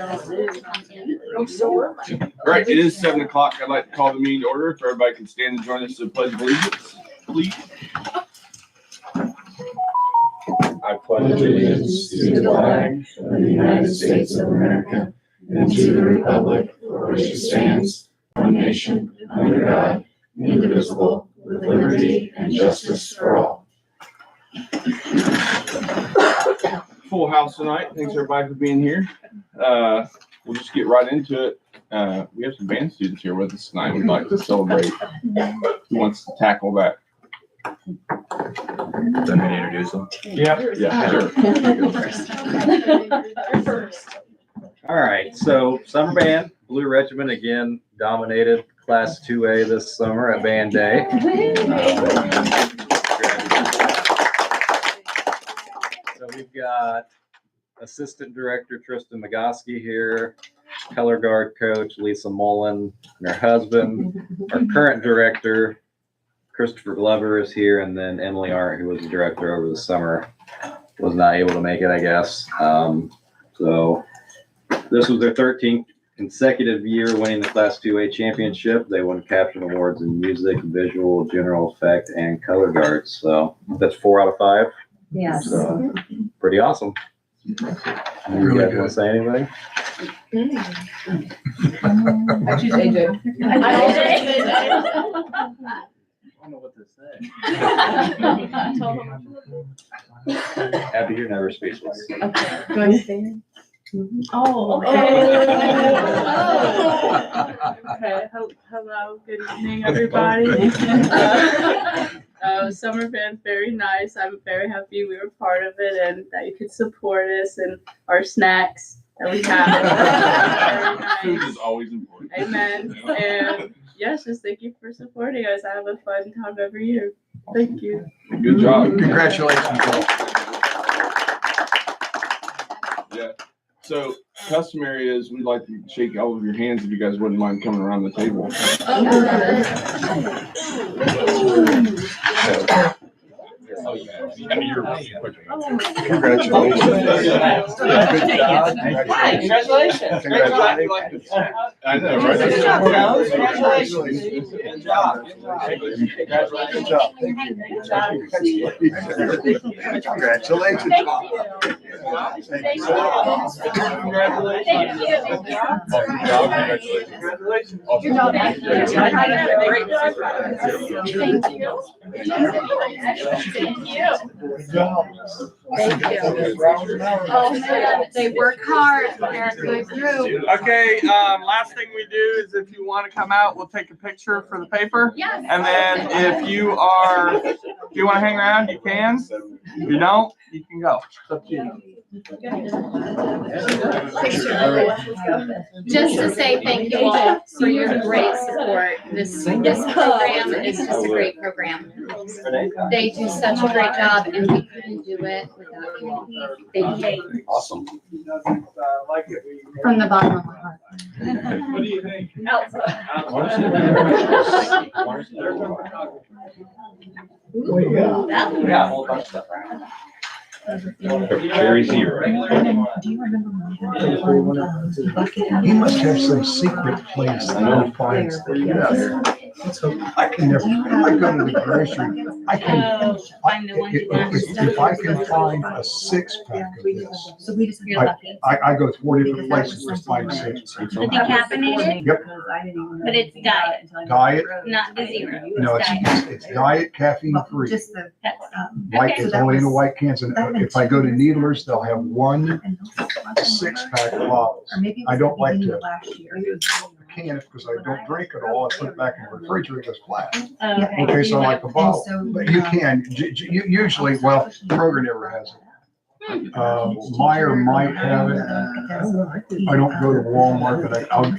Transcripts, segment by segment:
All right, it is 7 o'clock. I'd like to call the meeting to order. If everybody can stand and join us to the Pledge of Allegiance, please. I pledge allegiance to the flag of the United States of America and to the republic for which it stands, one nation, under God, indivisible, with liberty and justice for all. Full house tonight. Thanks everybody for being here. We'll just get right into it. We have some band students here with us tonight. We'd like to celebrate. Who wants to tackle that? Let me introduce them. Yeah, sure. All right, so summer band, Blue Regiment again dominated Class 2A this summer at Band Day. So we've got Assistant Director Tristan Magoski here, Color Guard Coach Lisa Mullen, and her husband. Our current director, Christopher Glover, is here, and then Emily Arndt, who was the director over the summer, was not able to make it, I guess. So this was their 13th consecutive year winning the Class 2A championship. They won caption awards in music, visual, general effect, and color guards. So that's 4 out of 5. Yes. So pretty awesome. You guys want to say anything? I choose AJ. I don't know what to say. Happy you're never speechless. Okay. Do I say? Oh, okay. Okay. Hello. Good evening, everybody. Summer band's very nice. I'm very happy we were part of it and that you could support us and our snacks that we have. Very Food nice. is always important. Amen. And yes, just thank you for supporting us. I have a fun time every year. Thank you. Good job. Congratulations. Yeah. So customary is we'd like to shake all of your hands if you guys wouldn't mind coming around the table. Congratulations. Good job. Congratulations. I know, right? Good job, fellas. Congratulations. Good job. Good job. Thank you. Congratulations. Thank Oh man, they work hard. They're a good group. Okay, last thing we do is if you want to come out, we'll take a picture for the paper. Yes. And then if you want to hang around, you can. If you don't, you can go. It's up to you. Just to say thank you all for your great support. This program is just a great program. They do such a great job and we couldn't do it without you. Thank you. Awesome. From the bottom of my heart. What do you think? Yeah, a whole bunch of stuff. Very zero. Do you remember he must have some secret place that he finds that. So I can never, I go to the grocery, I can, if I can find a 6-pack of this, So we just feel lucky. I go 4 different places to find 6. The decaffeinated, Yep, but it's diet, diet, not the zero. no, diet. it's diet, caffeine free. Just the, White, Okay. it's only in the white cans, and if I go to Needlers, they'll have 1 6-pack bottles. I don't like to can it because I don't drink it all. I put it back in the refrigerator, it's flat. Okay. Okay, so I like a bottle, but you can, you usually, well, Kroger never has it. Meyer might have it. I don't go to Walmart, but I'll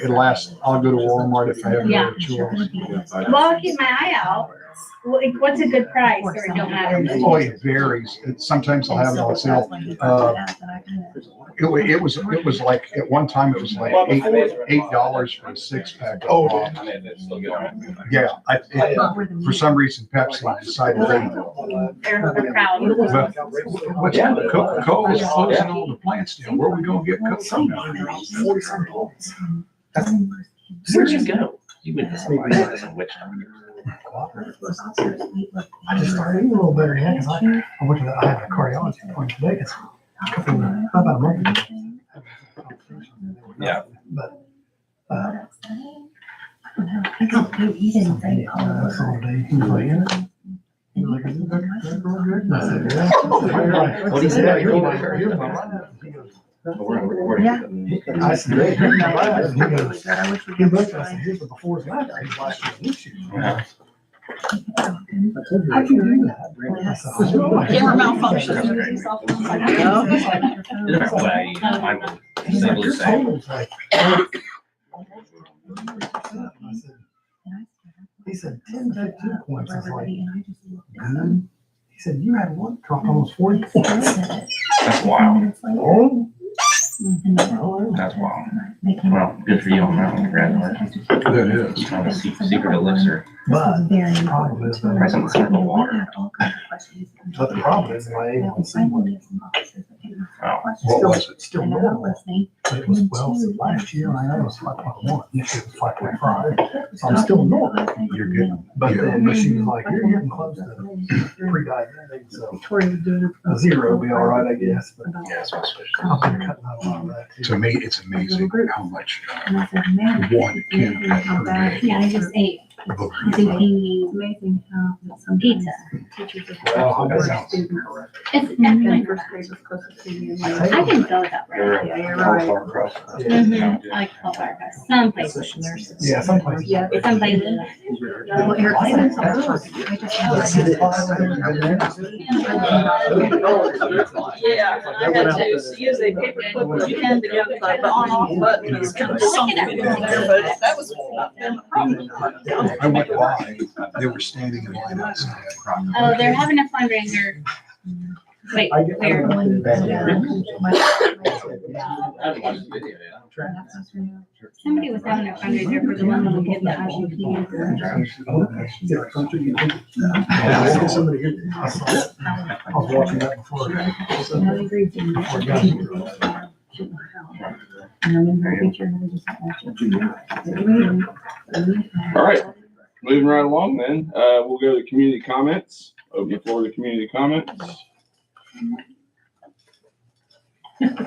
go to Walmart if I have Yeah. no choice. Well, I'll keep my eye out. What's a good price or it don't matter? Oh, it varies. Sometimes they'll have it on sale. It was like, at one time, it was like $8 for a 6-pack. Oh, yeah. For some reason, Pepsi decided They're proud. Coca-Cola's closing all the plants down. Where are we gonna get Coke from now? Where'd you go? You went to somebody else's witch doctor. I just started eating a little better, yeah, because I went to I had a cardiology appointment today. It's about a month ago. Yeah. But, He didn't say that's all day. He was like, yeah. He was like, is that going good? I said, yeah. What do you say? Yeah, you're right. He goes, We're on recording. Yeah. I said, "Hey, here's my life." He goes, he looked, I said, here's the before and after. He's last year's issue. Yeah. I can do that. I said, "Oh, Camera malfunction. Isn't that way? I would simply say. He said, 10 to 2 points. I was like, good. He said, you had one drop almost 40 points. That's wild. Oh. That's wild. Well, good for you on that one. Congratulations. That is. Kind of a secret elixir. But the problem is, Present sample water. but the problem is, my A1C, Wow. what was it? Still normal. But it was, well, last year I know it was 5.1. This year it was 5.5. So I'm still normal. You're good. But then she was like, you're getting close to pre-diabetic, so a 0 will be all right, I guess. But Yeah, that's what's I'll be cutting out a lot of that too. To me, it's amazing how much one can per day. Yeah, I just ate Amazing how some pizza. Well, That sounds It's definitely, first grade was closest to you. I can go that way. You're Yeah, you're how right. far across. Mm-hmm. I like Paul Barker. Some places. Yeah, some places. Yeah. Some places. Well, Eric said so. I just Yeah, I had to use a paper clip with a pen to get the on-off button. It's kind of something in there, but that was not been a problem. I went by, they were standing in line outside. Oh, they're having a fundraiser. Wait, where? Somebody was having a fundraiser for the one little kid that has leukemia. I was watching that before. All right, moving right along then, we'll go to community comments. Open the floor to community comments.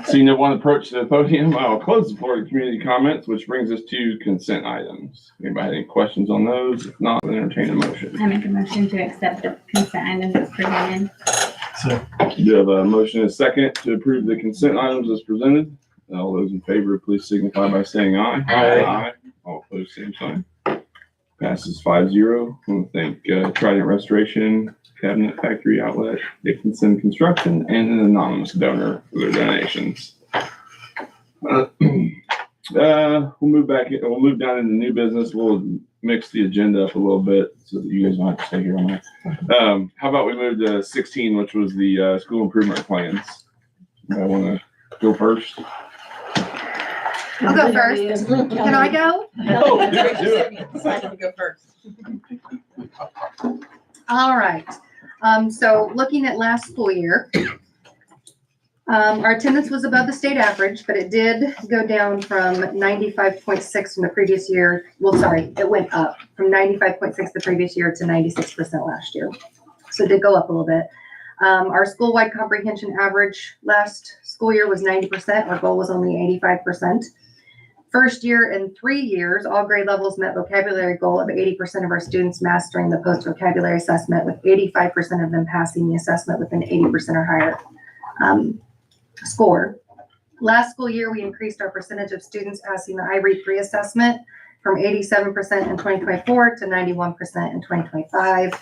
Seeing no one approach the podium, I'll close the floor to community comments, which brings us to consent items. Anybody have any questions on those? If not, then entertain a motion. I make a motion to accept the consent items as presented. So, You have a motion and a second to approve the consent items as presented. All those in favor, please signify by saying aye. Aye. All opposed, same sign. Passes 5-0. I want to thank Trident Restoration, Cabinet Factory Outlet, Dickinson Construction, and an anonymous donor for their donations. We'll move back. We'll move down into new business. We'll mix the agenda up a little bit so that you guys don't have to stay here all night. How about we move to 16, which was the school improvement plans. I want to go first. I'll go first. Can I go? Oh, do it. Decided to go first. All right. So looking at last school year, our attendance was above the state average, but it did go down from 95.6 from the previous year. Well, sorry, it went up from 95.6 the previous year to 96% last year. So it did go up a little bit. Our school-wide comprehension average last school year was 90%. Our goal was only 85%. First year in 3 years, all grade levels met vocabulary goal of 80% of our students mastering the post-vocabulary assessment, with 85% of them passing the assessment with an 80% or higher score. Last school year, we increased our percentage of students passing the I-READ-3 assessment from 87% in 2024 to 91% in 2025.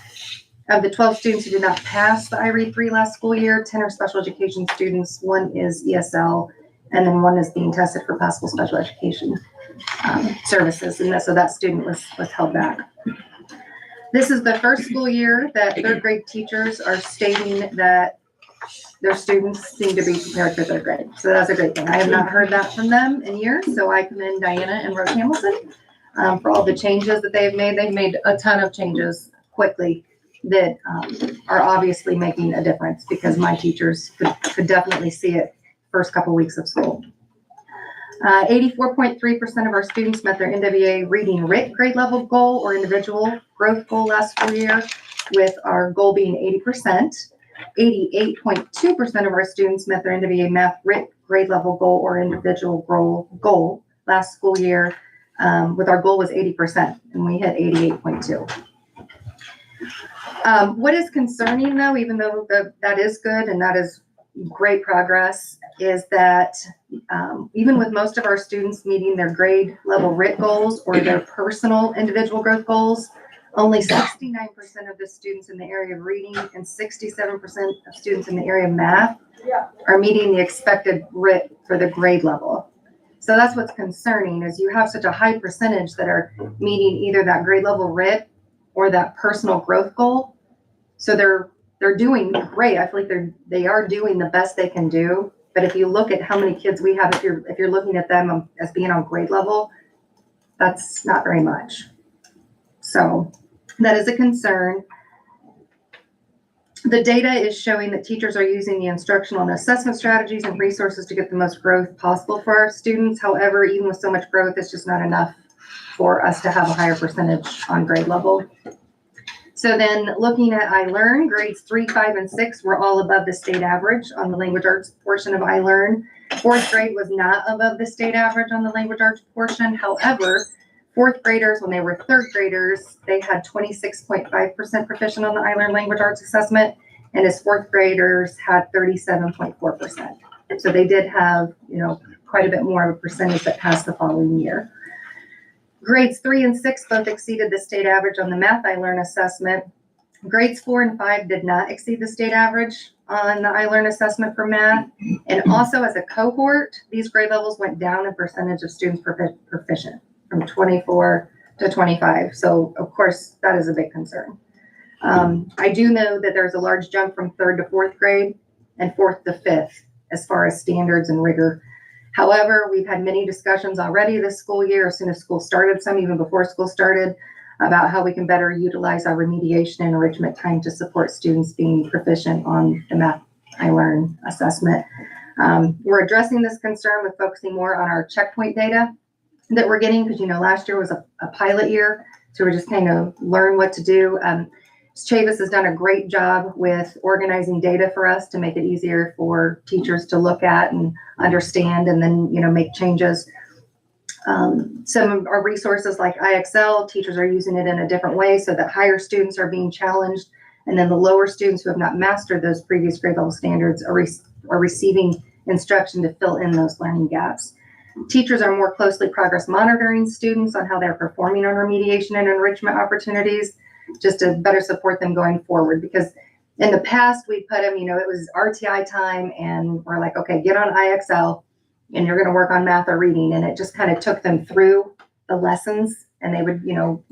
Of the 12 students who did not pass the I-READ-3 last school year, 10 are special education students, 1 is ESL, and then 1 is being tested for possible special education services. And so that student was held back. This is the first school year that third grade teachers are stating that their students seem to be prepared for third grade. So that's a great thing. I have not heard that from them in years. So I commend Diana and Rose Hamilton for all the changes that they've made. They've made a ton of changes quickly that are obviously making a difference, because my teachers could definitely see it first couple weeks of school. 84.3% of our students met their NWA reading RIT grade level goal or individual growth goal last school year, with our goal being 80%. 88.2% of our students met their NWA math RIT grade level goal or individual goal last school year, with our goal was 80%, and we hit 88.2. What is concerning though, even though that is good and that is great progress, is that even with most of our students meeting their grade level RIT goals or their personal individual growth goals, only 69% of the students in the area of reading and 67% of students in the area of math are meeting the expected RIT for the grade level. So that's what's concerning, is you have such a high percentage that are meeting either that grade level RIT or that personal growth goal. So they're doing great. I feel like they are doing the best they can do. But if you look at how many kids we have, if you're looking at them as being on grade level, that's not very much. So that is a concern. The data is showing that teachers are using the instructional and assessment strategies and resources to get the most growth possible for our students. However, even with so much growth, it's just not enough for us to have a higher percentage on grade level. So then looking at iLearn, grades 3, 5, and 6 were all above the state average on the language arts portion of iLearn. Fourth grade was not above the state average on the language arts portion. However, fourth graders, when they were third graders, they had 26.5% proficient on the iLearn language arts assessment, and as fourth graders had 37.4%. So they did have, quite a bit more of a percentage that passed the following year. Grades 3 and 6 both exceeded the state average on the math iLearn assessment. Grades 4 and 5 did not exceed the state average on the iLearn assessment for math. And also as a cohort, these grade levels went down in percentage of students proficient from 24 to 25. So of course, that is a big concern. I do know that there's a large jump from third to fourth grade and fourth to fifth as far as standards and rigor. However, we've had many discussions already this school year, as soon as school started, some even before school started, about how we can better utilize our remediation and enrichment time to support students being proficient on the math iLearn assessment. We're addressing this concern with focusing more on our checkpoint data that we're getting, because last year was a pilot year, so we're just kind of learn what to do. Chavis has done a great job with organizing data for us to make it easier for teachers to look at and understand, and then make changes. Some of our resources like IXL, teachers are using it in a different way so that higher students are being challenged, and then the lower students who have not mastered those previous grade level standards are receiving instruction to fill in those learning gaps. Teachers are more closely progress monitoring students on how they're performing on remediation and enrichment opportunities, just to better support them going forward. Because in the past, we put them, it was RTI time, and we're like, okay, get on IXL and you're going to work on math or reading. And it just kind of took them through the lessons, and they would,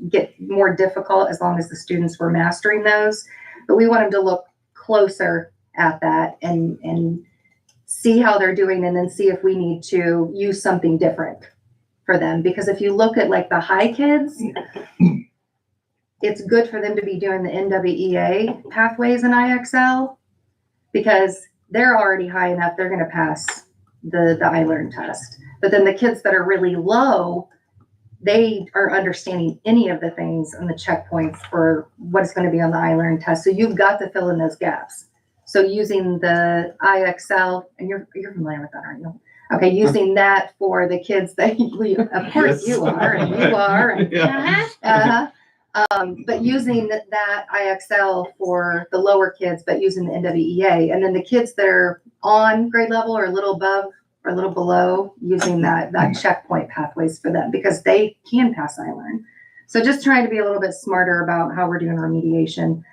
get more difficult as long as the students were mastering those. But we want them to look closer at that and see how they're doing, and then see if we need to use something different for them. Because if you look at like the high kids, it's good for them to be doing the NWEA pathways in IXL, because they're already high enough, they're going to pass the iLearn test. But then the kids that are really low, they aren't understanding any of the things and the checkpoints for what's going to be on the iLearn test. So you've got to fill in those gaps. So using the IXL, and you're familiar with that, aren't you? Okay, using that for the kids that of course you are, and you are, and but using that IXL for the lower kids, but using the NWEA, and then the kids that are on grade level or a little above or a little below, using that checkpoint pathways for them, because they can pass iLearn. So just trying to be a little bit smarter about how we're doing remediation.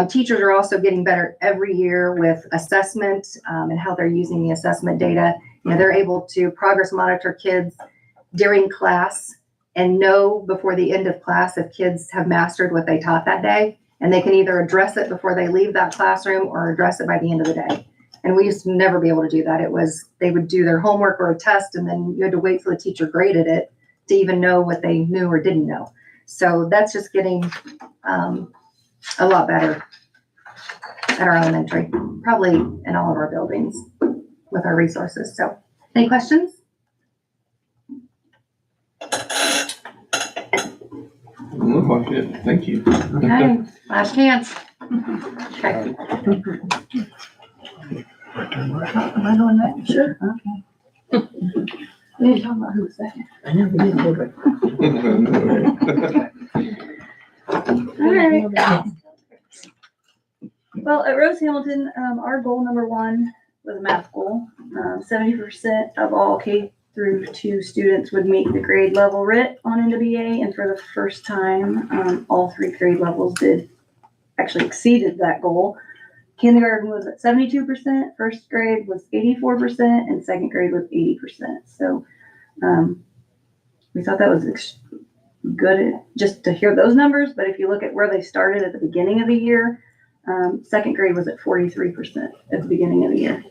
Teachers are also getting better every year with assessment and how they're using the assessment data. They're able to progress monitor kids during class and know before the end of class if kids have mastered what they taught that day. And they can either address it before they leave that classroom or address it by the end of the day. And we used to never be able to do that. It was, they would do their homework or a test, and then you had to wait till the teacher graded it to even know what they knew or didn't know. So that's just getting a lot better at our elementary, probably in all of our buildings with our resources. So any questions? Look like it. Thank you. Okay, last chance. Okay. Am I doing that? Sure. Okay. We didn't talk about who was second. I know, we didn't do it. All right. Well, at Rose Hamilton, our goal number one was a math goal. 70% of all K through 2 students would meet the grade level RIT on NWA, and for the first time, all 3 grade levels actually exceeded that goal. Kindergarten was at 72%, first grade was 84%, and second grade was 80%. So we thought that was good just to hear those numbers, but if you look at where they started at the beginning of the year, second grade was at 43% at the beginning of the year.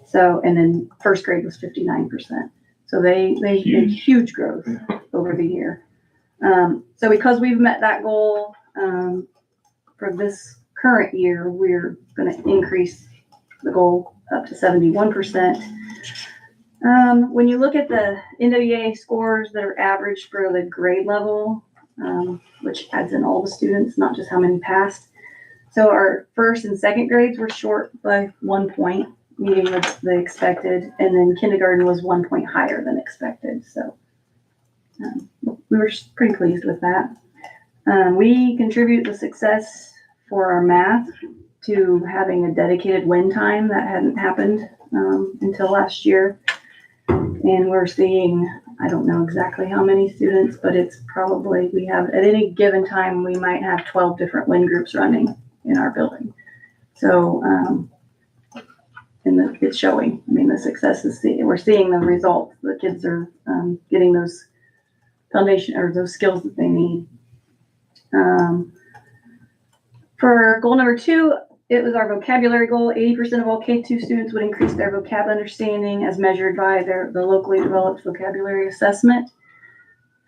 So, and then first grade was 59%. So they made huge growth over the year. So because we've met that goal for this current year, we're going to increase the goal up to 71%. When you look at the NWA scores that are averaged for the grade level, which adds in all the students, not just how many passed. So our first and second grades were short by 1 point, meeting the expected, and then kindergarten was 1 point higher than expected. So we were pretty pleased with that. We contribute the success for our math to having a dedicated win time that hadn't happened until last year. And we're seeing, I don't know exactly how many students, but it's probably, we have at any given time, we might have 12 different win groups running in our building. So, and it's showing. I mean, the success is, we're seeing the results. The kids are getting those foundation or those skills that they need. For goal number 2, it was our vocabulary goal. 80% of all K2 students would increase their vocab understanding as measured by the locally developed vocabulary assessment.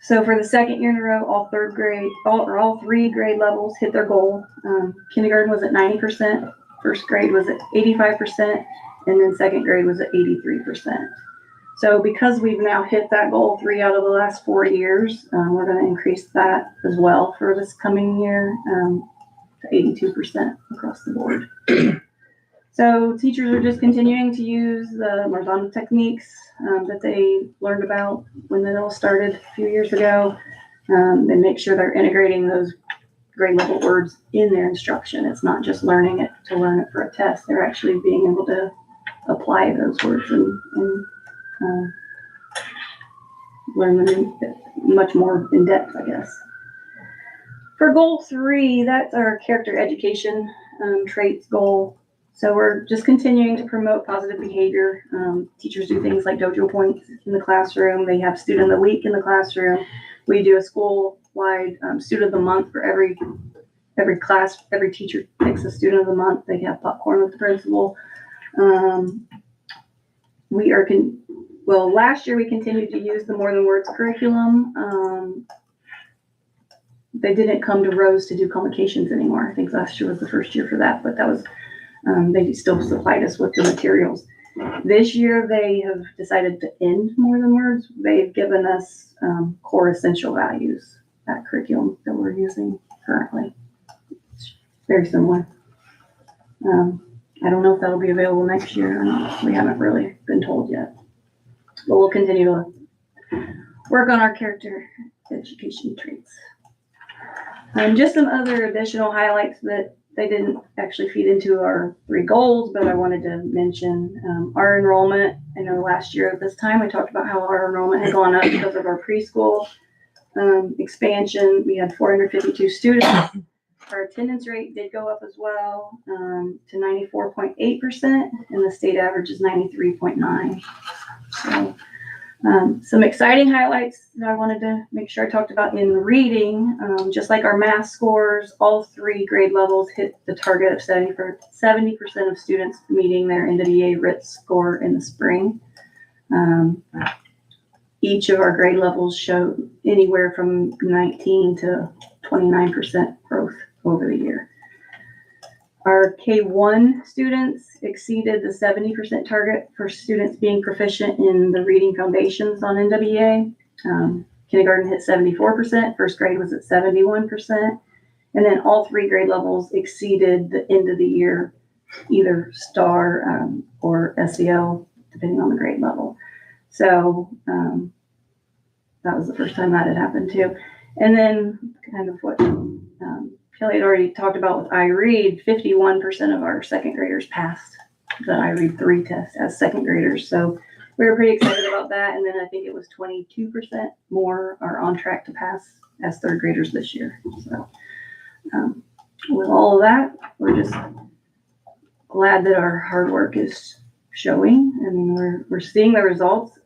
So for the second year in a row, all 3 grade levels hit their goal. Kindergarten was at 90%, first grade was at 85%, and then second grade was at 83%. So because we've now hit that goal 3 out of the last 4 years, we're going to increase that as well for this coming year. To 82% across the board. So teachers are just continuing to use the Marzano techniques that they learned about when it all started a few years ago, and make sure they're integrating those grade level words in their instruction. It's not just learning it to learn it for a test. They're actually being able to apply those words and learn them much more in depth, I guess. For goal 3, that's our character education traits goal. So we're just continuing to promote positive behavior. Teachers do things like dojo points in the classroom. They have student of the week in the classroom. We do a school-wide student of the month for every class. Every teacher picks a student of the month. They have popcorn with the principal. Last year we continued to use the More Than Words curriculum. They didn't come to Rose to do convocations anymore. I think last year was the first year for that, but that was, they still supplied us with the materials. This year they have decided to end More Than Words. They've given us core essential values, that curriculum that we're using currently. It's very similar. I don't know if that'll be available next year or not. We haven't really been told yet, but we'll continue to work on our character education traits. Just some other additional highlights that they didn't actually feed into our 3 goals, but I wanted to mention our enrollment. I know last year at this time, we talked about how our enrollment had gone up because of our preschool expansion. We had 452 students. Our attendance rate did go up as well to 94.8%, and the state average is 93.9%. So Some exciting highlights that I wanted to make sure I talked about in reading, just like our math scores, all 3 grade levels hit the target of 70% of students meeting their NWEA RIT score in the spring. Each of our grade levels showed anywhere from 19 to 29% growth over the year. Our K1 students exceeded the 70% target for students being proficient in the reading foundations on NWEA. Kindergarten hit 74%, first grade was at 71%, and then all 3 grade levels exceeded the end of the year, either STAR or SEL, depending on the grade level. So that was the first time that had happened too. And then kind of what Kelly had already talked about with iRead, 51% of our second graders passed the iRead 3 test as second graders. So we were pretty excited about that. And then I think it was 22% more are on track to pass as third graders this year. So with all of that, we're just glad that our hard work is showing. I mean, we're seeing the results.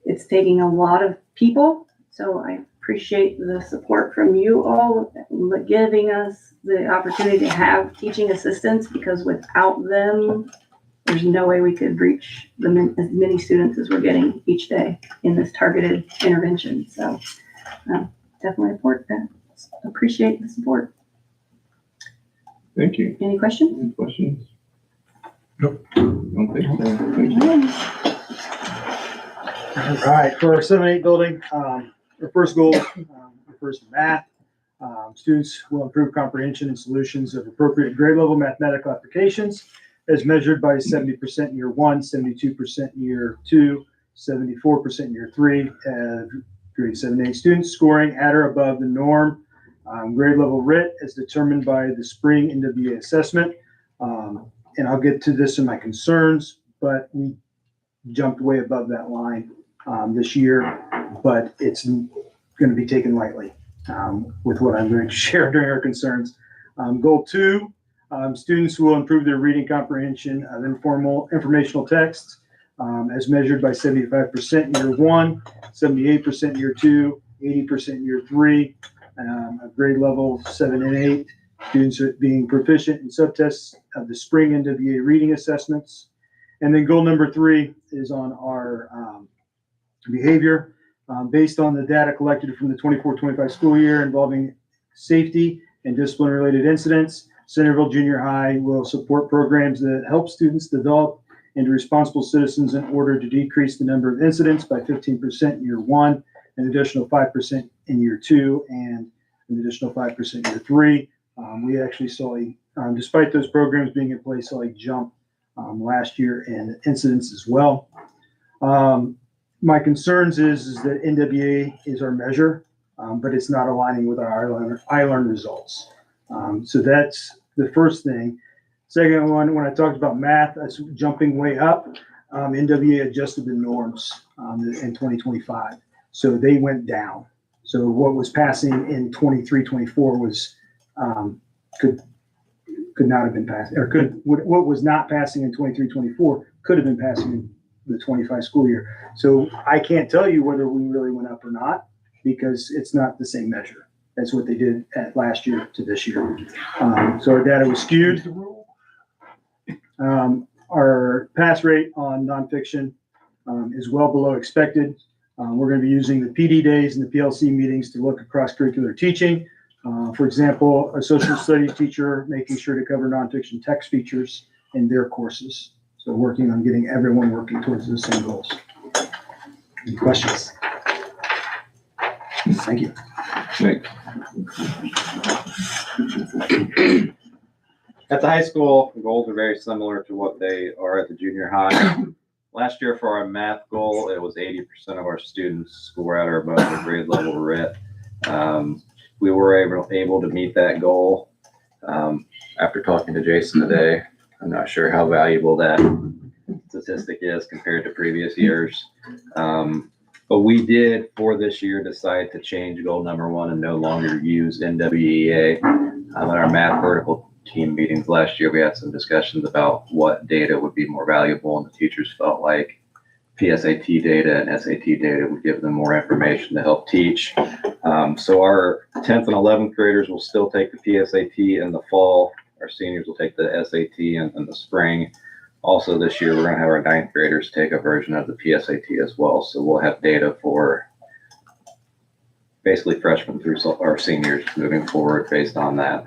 It's taking a lot of people. So I appreciate the support from you all, giving us the opportunity to have teaching assistants, because without them, there's no way we could reach as many students as we're getting each day in this targeted intervention. So definitely appreciate the support. Thank you. Any questions? Any questions? Nope. Don't think so. Thank you. All right, for our 7-8 building, our first goal refers to math. Students will improve comprehension and solutions of appropriate grade level mathematical applications as measured by 70% in year 1, 72% in year 2, 74% in year 3, grade 7-8 students scoring at or above the norm. Grade level RIT as determined by the spring NWEA assessment. And I'll get to this in my concerns, but we jumped way above that line this year, but it's going to be taken lightly with what I'm going to share during our concerns. Goal 2, students will improve their reading comprehension of informal informational texts as measured by 75% in year 1, 78% in year 2, 80% in year 3, grade level 7 and 8. Students are being proficient in subtests of the spring NWEA reading assessments. And then goal number 3 is on our behavior. Based on the data collected from the 24-25 school year involving safety and discipline-related incidents, Centerville Junior High will support programs that help students develop into responsible citizens in order to decrease the number of incidents by 15% in year 1, an additional 5% in year 2, and an additional 5% in year 3. We actually saw, despite those programs being in place, saw a jump last year in incidents as well. My concerns is that NWEA is our measure, but it's not aligning with our iLearn results. So that's the first thing. Second one, when I talked about math, that's jumping way up. NWEA adjusted the norms in 2025. So they went down. So what was passing in 23-24 was could not have been passed, or what was not passing in 23-24 could have been passing in the 25 school year. So I can't tell you whether we really went up or not, because it's not the same measure as what they did at last year to this year. So our data was skewed. Our pass rate on nonfiction is well below expected. We're going to be using the PD days and the PLC meetings to look at cross-curricular teaching. For example, a social studies teacher making sure to cover nonfiction text features in their courses. So working on getting everyone working towards the same goals. Any questions? Thank you. Thanks. At the high school, the goals are very similar to what they are at the junior high. Last year for our math goal, it was 80% of our students score at or above the grade level RIT. We were able to meet that goal. After talking to Jason today, I'm not sure how valuable that statistic is compared to previous years. But we did, for this year, decide to change goal number 1 and no longer use NWEA. In our math vertical team meetings last year, we had some discussions about what data would be more valuable, and the teachers felt like PSAT data and SAT data would give them more information to help teach. So our 10th and 11th graders will still take the PSAT in the fall. Our seniors will take the SAT in the spring. Also this year, we're going to have our 9th graders take a version of the PSAT as well. So we'll have data for basically freshmen through our seniors moving forward based on that.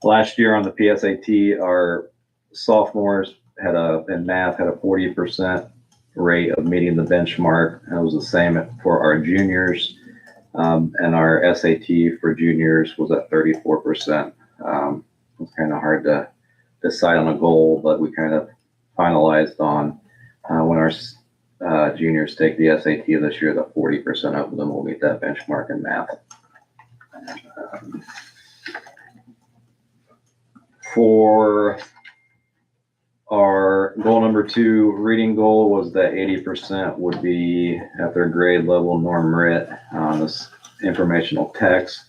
Last year on the PSAT, our sophomores in math had a 40% rate of meeting the benchmark. That was the same for our juniors. And our SAT for juniors was at 34%. It's kind of hard to decide on a goal, but we kind of finalized on when our juniors take the SAT this year, that 40% of them will meet that benchmark in math. For our goal number 2, reading goal was that 80% would be at their grade level norm writ on this informational text.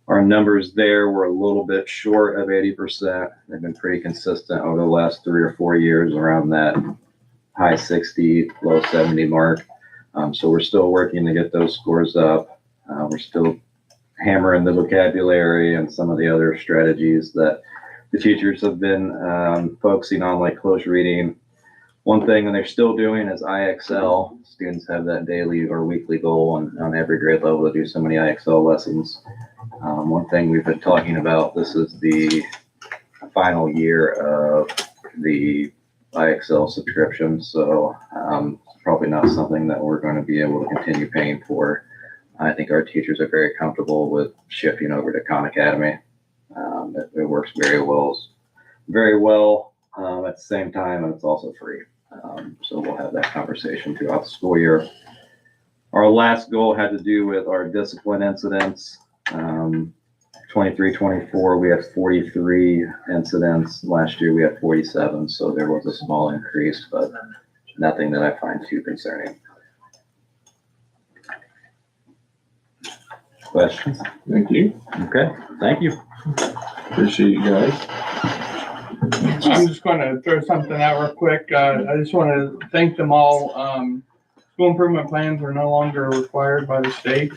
Our numbers there were a little bit short of 80%. They've been pretty consistent over the last 3 or 4 years around that high 60, low 70 mark. So we're still working to get those scores up. We're still hammering the vocabulary and some of the other strategies that the teachers have been focusing on, like close reading. One thing that they're still doing is IXL. Students have that daily or weekly goal on every grade level to do so many IXL lessons. One thing we've been talking about, this is the final year of the IXL subscription, so it's probably not something that we're going to be able to continue paying for. I think our teachers are very comfortable with shifting over to Khan Academy. It works very well at the same time, and it's also free. So we'll have that conversation throughout the school year. Our last goal had to do with our discipline incidents. 23-24, we had 43 incidents. Last year we had 47, so there was a small increase, but nothing that I find too concerning. Questions? Thank you. Okay, thank you. Appreciate you guys. I'm just going to throw something out real quick. I just want to thank them all. School improvement plans are no longer required by the state.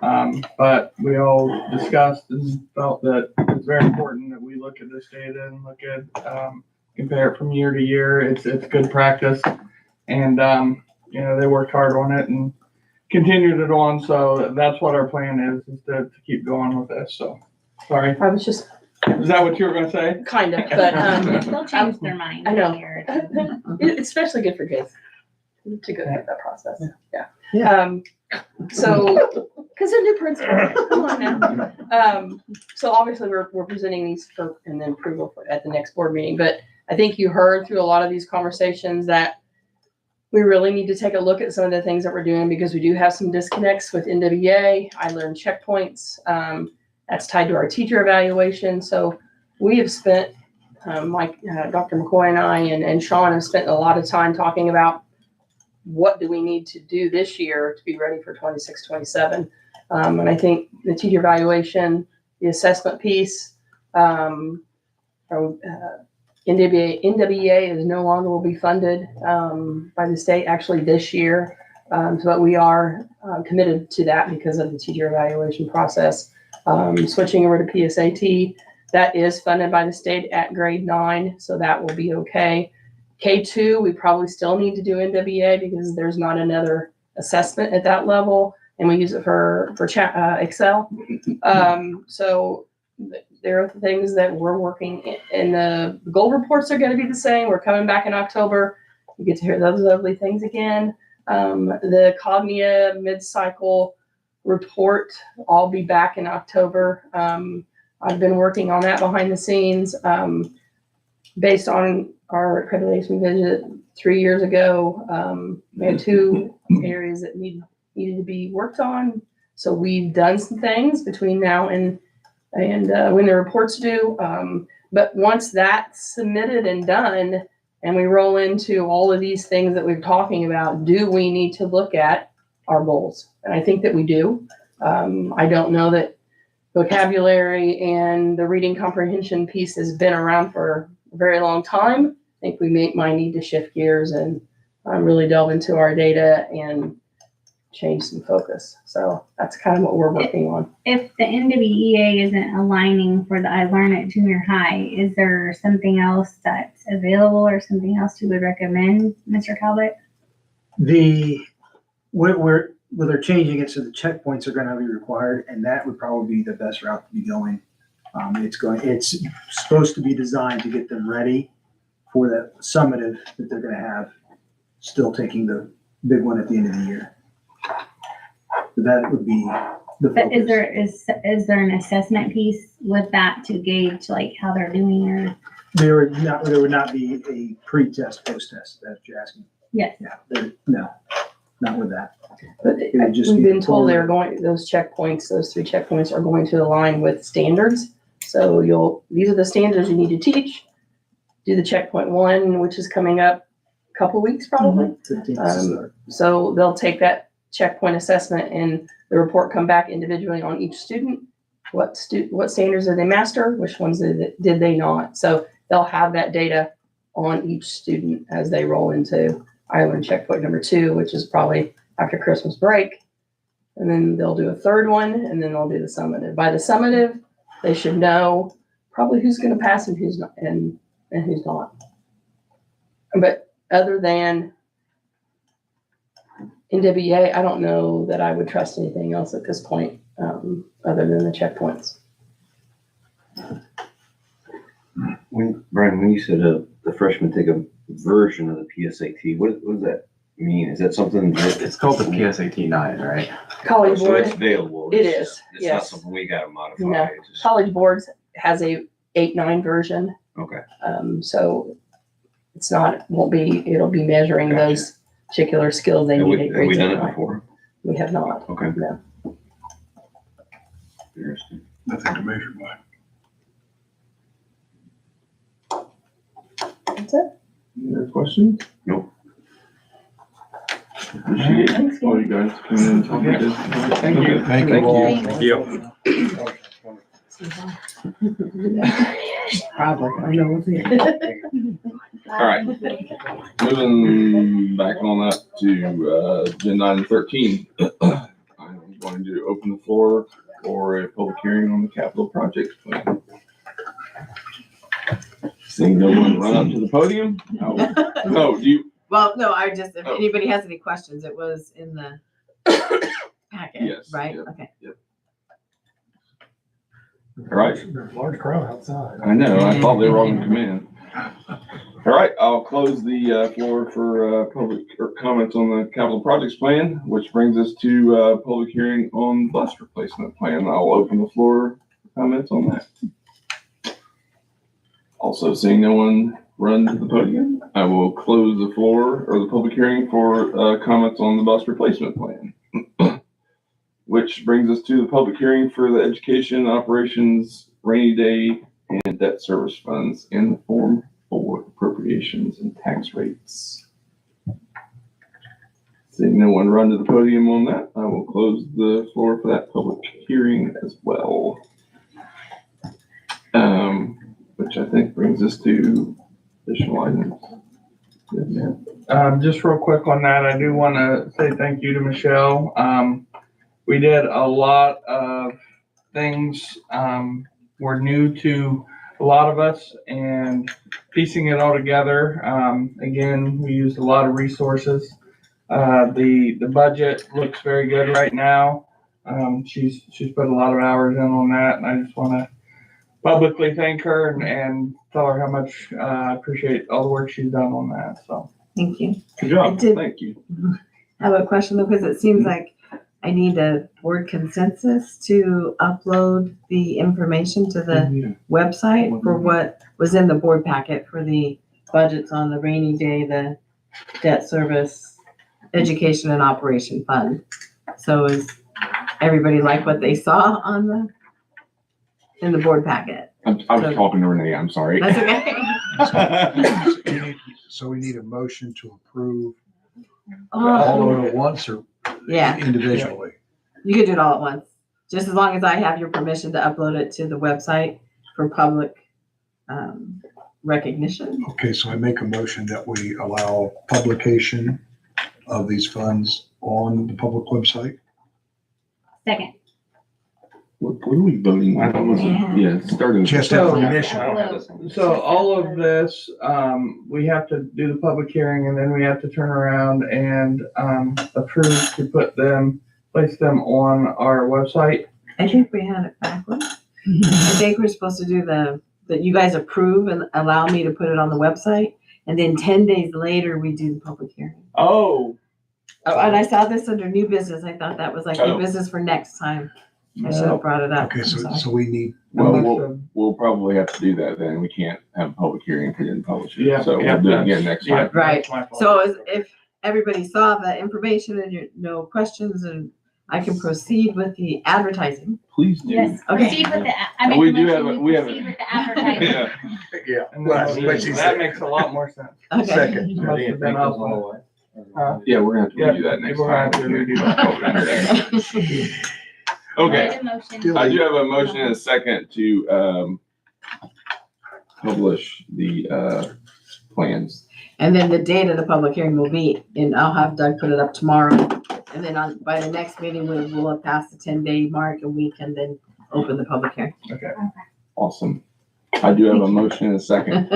But we all discussed and felt that it's very important that we look at this data and look at, compare it from year to year. It's good practice. And, they worked hard on it and continued it on. So that's what our plan is to keep going with this. So, sorry. I was just Is that what you were going to say? kind of, but, They'll change their mind. I know. here. it's especially good for kids to go through that process. Yeah. Yeah. So, because a new principal, come on now. So obviously we're presenting these and then approval at the next board meeting, but I think you heard through a lot of these conversations that we really need to take a look at some of the things that we're doing because we do have some disconnects with NWA. I learned checkpoints. That's tied to our teacher evaluation. So we have spent, Dr. McCoy and I and Sean have spent a lot of time talking about what do we need to do this year to be ready for 26-27. And I think the teacher evaluation, the assessment piece, NWA is no longer will be funded by the state actually this year. But we are committed to that because of the teacher evaluation process. Switching over to PSAT, that is funded by the state at grade 9, so that will be okay. K2, we probably still need to do NWA because there's not another assessment at that level, and we use it for Excel. So there are things that we're working in. The goal reports are going to be the same. We're coming back in October. You get to hear those lovely things again. The Cognia mid-cycle report, I'll be back in October. I've been working on that behind the scenes based on our accreditation visit 3 years ago. We had 2 areas that needed to be worked on. So we've done some things between now and when the report's due. But once that's submitted and done, and we roll into all of these things that we're talking about, do we need to look at our goals? And I think that we do. I don't know that vocabulary and the reading comprehension piece has been around for a very long time. think we might need to shift gears and really delve into our data and change some focus. So that's kind of what we're working on. If the NWEA isn't aligning for the I Learn at junior high, is there something else that's available or something else you would recommend, Mr. Talbot? Where they're changing it, so the checkpoints are gonna be required, and that would probably be the best route to be going. It's supposed to be designed to get them ready for the summative that they're gonna have, still taking the big one at the end of the year. So that would be the But focus. is there an assessment piece with that to gauge like how they're doing or? There would not be a pre-test, post-test, that's what you're asking. Yes. Yeah, no, not with that. But It would just we've be been told forward. those 3 checkpoints are going to align with standards. So these are the standards you need to teach. Do the checkpoint 1, which is coming up a couple weeks probably. 15th to start. So they'll take that checkpoint assessment and the report come back individually on each student. What standards did they master? Which ones did they not? So they'll have that data on each student as they roll into Ireland checkpoint number 2, which is probably after Christmas break. And then they'll do a third one, and then they'll do the summative. By the summative, they should know probably who's going to pass and who's not, and who's not. But other than NWA, I don't know that I would trust anything else at this point, other than the checkpoints. Brian, when you said the freshmen take a version of the PSAT, what does that mean? Is that something that It's called the PSAT 9, right? College so it's board, available? It It's- is, It's not yes. something we gotta modify. No. It's just- college boards has a 8-9 version. Okay. So it'll be measuring Gotcha. those particular skills they Have need we, at have we grades done 8 it and 9. before? We have not. Okay. No. Interesting. Nothing to measure by. That's it. Any other questions? Nope. Appreciate all you guys coming in and talking to us. Thank you. Thank you all. Thank you. Probably. I know. All right, moving back on up to agenda item 13. I'm going to open the floor for a public hearing on the capital projects plan. Seeing no one run up to the podium? No, do you? Well, no, I just, if Oh. anybody has any questions, it was in the packet, Yes, right? yep. Okay. All right. There's a large crowd outside. I know, I thought they were all gonna come in. All right, I'll close the floor for public or comments on the capital projects plan, which brings us to public hearing on bus replacement plan. I'll open the floor for comments on that. Also seeing no one run to the podium, I will close the floor or the public hearing for comments on the bus replacement plan. Which brings us to the public hearing for the education operations rainy day and debt service funds in the form for appropriations and tax rates. Seeing no one run to the podium on that, I will close the floor for that public hearing as well. Which I think brings us to additional items. Just real quick on that, I do want to say thank you to Michelle. We did a lot of things, were new to a lot of us, and piecing it all together. Again, we used a lot of resources. The budget looks very good right now. She's put a lot of hours in on that, and I just want to publicly thank her and tell her how much I appreciate all the work she's done on that. So Thank you. Good job, I did- thank you. I have a question though, because it seems like I need a board consensus to upload the information to the website for what was in the board packet for the budgets on the rainy day, the debt service, education and operation fund. So is everybody like what they saw on in the board packet? I was talking to Renee, I'm sorry. That's okay. So we need a motion to approve Oh, all of it at once or yeah, individually? you could do it all at once, just as long as I have your permission to upload it to the website for public recognition. Okay, so I make a motion that we allow publication of these funds on the public website. Second. What are we voting on? Yeah, starting. Just So- information. So all of this, we have to do the public hearing and then we have to turn around and, approve to place them on our website. I think we had it backwards. I think we're supposed to do that you guys approve and allow me to put it on the website. And then 10 days later, we do the public hearing. Oh, Oh, and I saw this under new business. I thought that was like new Oh. business for next time. I should have brought it up. Okay, I'm sorry. so we need, Well, we'll probably have to do that then. We can't have a public hearing if we didn't publish it. Yeah, So yeah, we'll do it that's- again next yeah. time. Right. That's my fault. So if everybody saw the information and you no questions, and I can proceed with the advertising. Please do. Yes, Okay. proceed with the, I make We a do motion, have, we have. proceed with the advertising. Yeah. yeah. And Well, then what she that said. makes a lot more sense. Okay. Second. Must have been off. Yeah, we're gonna have to Yeah, redo that next we're gonna time. have to redo that. Okay, Made a motion. I do have a motion and a second to, publish the, plans. And then the date of the public hearing will be, and I'll have Doug put it up tomorrow. And then by the next meeting, we'll have passed the 10-day mark and we can then open the public hearing. Awesome. I do have a motion and a second.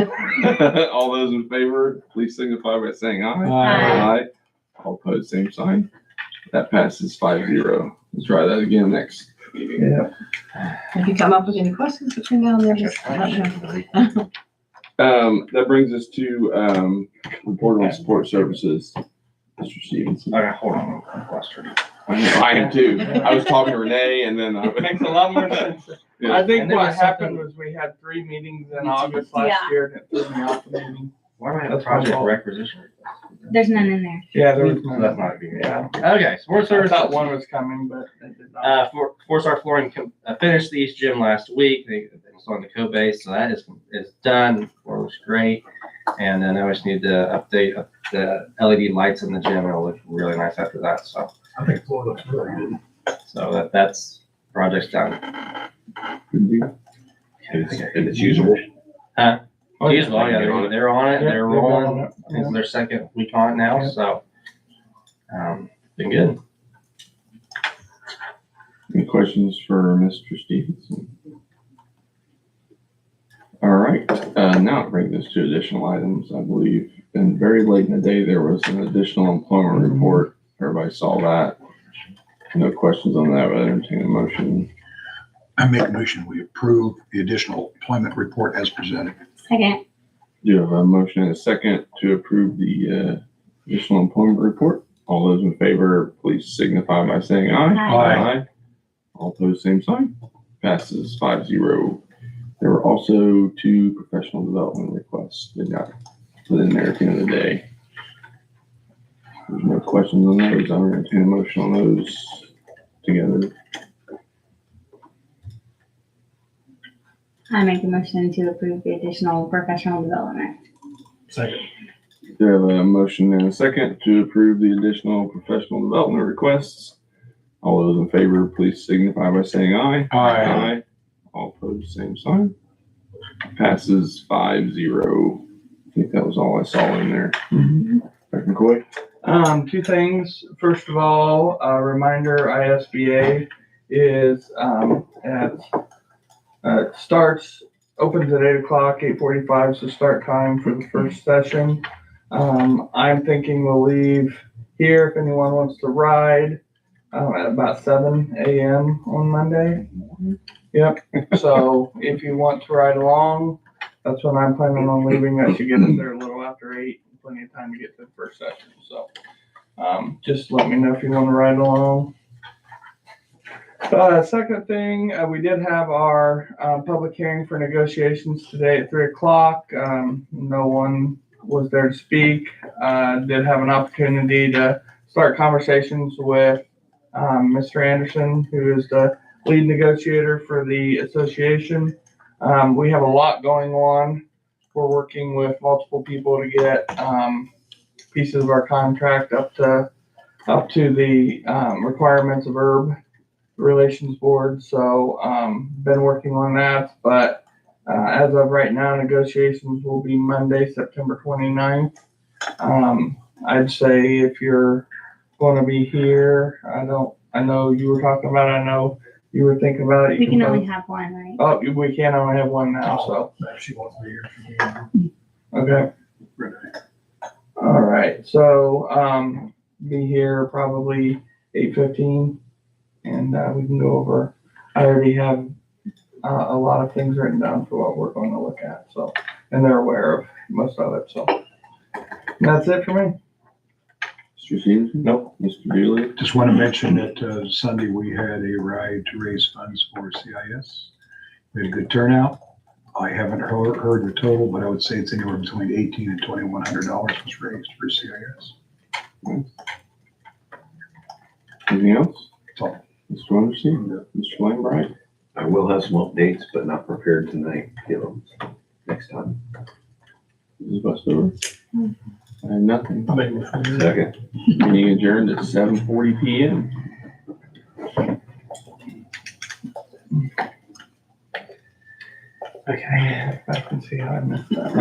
All those in favor, please signify by saying aye. Aye. All opposed, same sign. That passes 5-0. Let's try that again next meeting. Yeah. If you come up with any questions between now and then, just let me know. That brings us to, report on support services. Mr. Stevenson. Okay, hold on, question. I am too. I was talking to Renee and then It makes a lot more sense. Yeah. I think And there what was happened something- was we had 3 meetings in August last year and it threw me off the meeting. Why do I have That's my project fault. requisition? There's none in there. Yeah, there was So none. that's not a big deal. Yeah. Okay, sports I services. thought one was coming, but it did not. Four-star flooring finished the East Gym last week. They installed the co-base, so that is done. Floor looks great. And then I just need to update the LED lights in the gym. It'll look really nice after that. So, I think it looks really good. so that's project's done. And it's usable. Usable, yeah, they're on it. Yeah, They're they've been on rolling. it, yeah. It's their second week on it now. Yeah. So, been good. any questions for Mr. Stevenson? All right, now it brings us to additional items, I believe. And very late in the day, there was an additional employment report. Everybody saw that. No questions on that, but I entertain a motion. I make a motion, we approve the additional employment report as presented. Second. Do you have a motion and a second to approve the additional employment report? All those in favor, please signify by saying aye. Aye. All opposed, same sign. Passes 5-0. There were also 2 professional development requests that got put in there at the end of the day. There's no questions on those. I'm going to entertain a motion on those together. I make a motion to approve the additional professional development. Second. Do you have a motion and a second to approve the additional professional development requests? All those in favor, please signify by saying aye. Aye. All opposed, same sign. Passes 5-0. I think that was all I saw in there. Dr. McCoy? 2 things. First of all, a reminder, ISBA is, opens at 8 o'clock, 8:45 is the start time for the first session. I'm thinking we'll leave here if anyone wants to ride, at about 7 a.m. on Monday. Yep, so if you want to ride along, that's when I'm planning on leaving. That should get us there a little after 8, plenty of time to get to the first session, so. Just let me know if you want to ride along. Second thing, we did have our public hearing for negotiations today at 3 o'clock. No one was there to speak. Did have an opportunity to start conversations with Mr. Anderson, who is the lead negotiator for the association. We have a lot going on. We're working with multiple people to get pieces of our contract up to the requirements of Relations Board. So been working on that, but As of right now, negotiations will be Monday, September 29th. I'd say if you're gonna be here, I know you were talking about it, I know you were thinking about it. We You can only post- have one, right? Oh, we can only have one now, so, If she wants to be here, she can. okay. All right, so, be here probably 8:15 and, we can go over, I already have, a lot of things written down for what we're going to look at, so, and they're aware of most of it, so. And that's it for me. Mr. Stevenson? Nope. Mr. Dooley? Just want to mention that Sunday we had a ride to raise funds for CIS. We had a good turnout. I haven't heard the total, but I would say it's anywhere between $1,800 and $2,100 was raised for CIS. Anything else? That's all. Mr. Wondersen? Mr. Langbright? I will have some updates, but not prepared tonight. Give them next time. Mrs. Westover? I have nothing. I'll make a motion. Second. Meeting adjourned at 7:40 PM. Okay, I can see how I missed that.